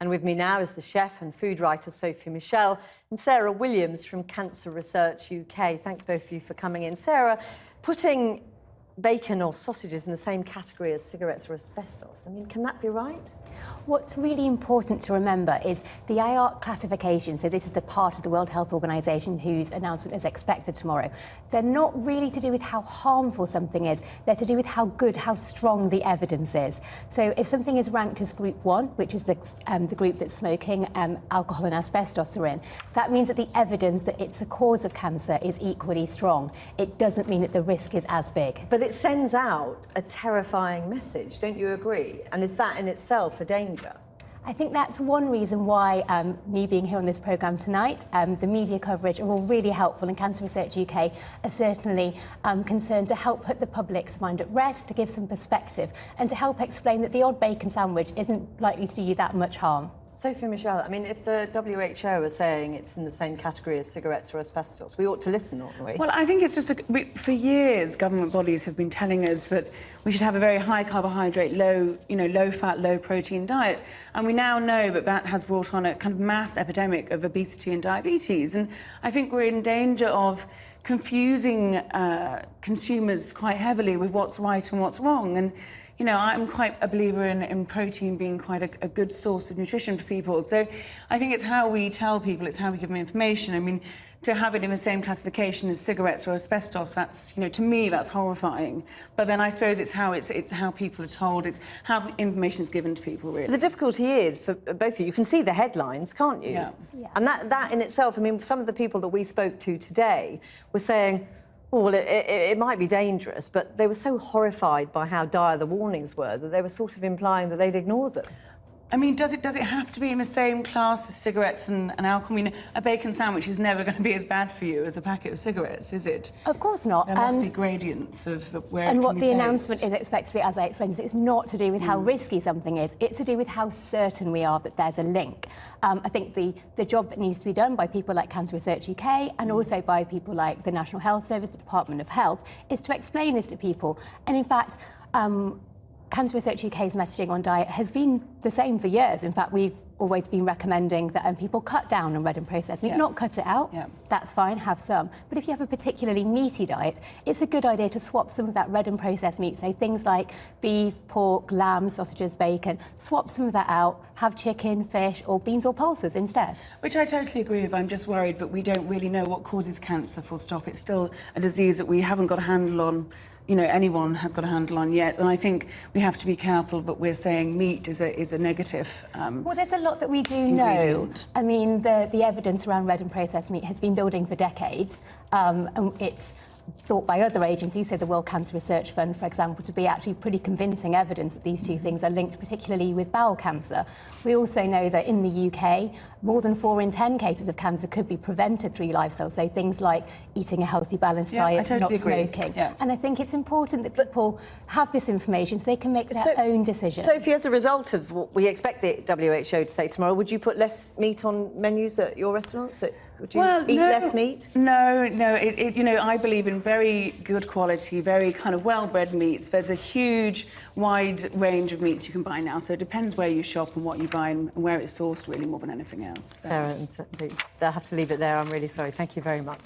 And with me now is the chef and food writer Sophie Michell and Sarah Williams from Cancer Research UK. Thanks both of you for coming in. Sarah, putting bacon or sausages in the same category as cigarettes or asbestos, I mean, can that be right? What's really important to remember is the IARC classification, so this is the part of the World Health Organization whose announcement is expected tomorrow. They're not really to do with how harmful something is, they're to do with how good, how strong the evidence is. So if something is ranked as group 1, which is the group that smoking, alcohol and asbestos are in, that means that the evidence that it's a cause of cancer is equally strong. It doesn't mean that the risk is as big. But it sends out a terrifying message, don't you agree? And is that in itself a danger? I think that's one reason why me being here on this programme tonight, the media coverage are all really helpful, and Cancer Research UK are certainly concerned to help put the public's mind at rest, to give some perspective and to help explain that the odd bacon sandwich isn't likely to do you that much harm. Sophie Michell, I mean, if the WHO are saying it's in the same category as cigarettes or asbestos, we ought to listen, oughtn't we? Well, I think it's just for years, government bodies have been telling us that we should have a very high carbohydrate, low fat, low protein diet, and we now know that that has brought on a kind of mass epidemic of obesity and diabetes, and I think we're in danger of confusing consumers quite heavily with what's right and what's wrong. And you know, I'm quite a believer in protein being quite a good source of nutrition for people. So I think it's how we tell people, it's how we give them information. I mean, to have it in the same classification as cigarettes or asbestos, that's, you know, to me, that's horrifying. But then I suppose it's how people are told, it's how information is given to people, really. The difficulty is, for both of you, you can see the headlines, can't you? Yeah. And that in itself, I mean, some of the people that we spoke to today were saying, oh, well, it might be dangerous, but they were so horrified by how dire the warnings were that they were sort of implying that they'd ignore them. I mean, does it have to be in the same class as cigarettes and alcohol? I mean, a bacon sandwich is never going to be as bad for you as a packet of cigarettes, is it? Of course not. There must be gradients of where and it what can the be announcement placed. is expected to be, as I explained, is it's not to do with how risky something is, it's to do with how certain we are that there's a link. I think the job that needs to be done by people like Cancer Research UK and also by people like the National Health Service, the Department of Health, is to explain this to people. And in fact, Cancer Research UK's messaging on diet has been the same for years. In fact, we've always been recommending that people cut down on red and processed meat, not cut it out. That's fine, have some. But if you have a particularly meaty diet, it's a good idea to swap some of that red and processed meat, so things like beef, pork, lamb, sausages, bacon, swap some of that out, have chicken, fish, or beans or pulses instead. Which I totally agree with. I'm just worried that we don't really know what causes cancer, full stop. It's still a disease that we haven't got a handle on. You know, anyone has got a handle on yet, and I think we have to be careful that we're saying meat is a negative. Well, there's a lot that we do ingredient. know. I mean, the evidence around red and processed meat has been building for decades, and it's thought by other agencies, so the World Cancer Research Fund, for example, to be actually pretty convincing evidence that these two things are linked, particularly with bowel cancer. We also know that in the UK, more than 4 in 10 cases of cancer could be prevented through lifestyle, so things like eating a healthy, balanced diet, not smoking. And I think it's important that people have this information so they can make their own decisions. Sophie, as a result of what we expect the WHO to say tomorrow, would you put less meat on menus at your restaurants? Would you eat less meat? No. You know, I believe in very good quality, very kind of well-bred meats. There's a huge, wide range of meats you can buy now, so it depends where you shop and what you buy and where it's sourced, really, more than anything else. Sarah and Sophie, they'll have to leave it there. I'm really sorry. Thank you very much.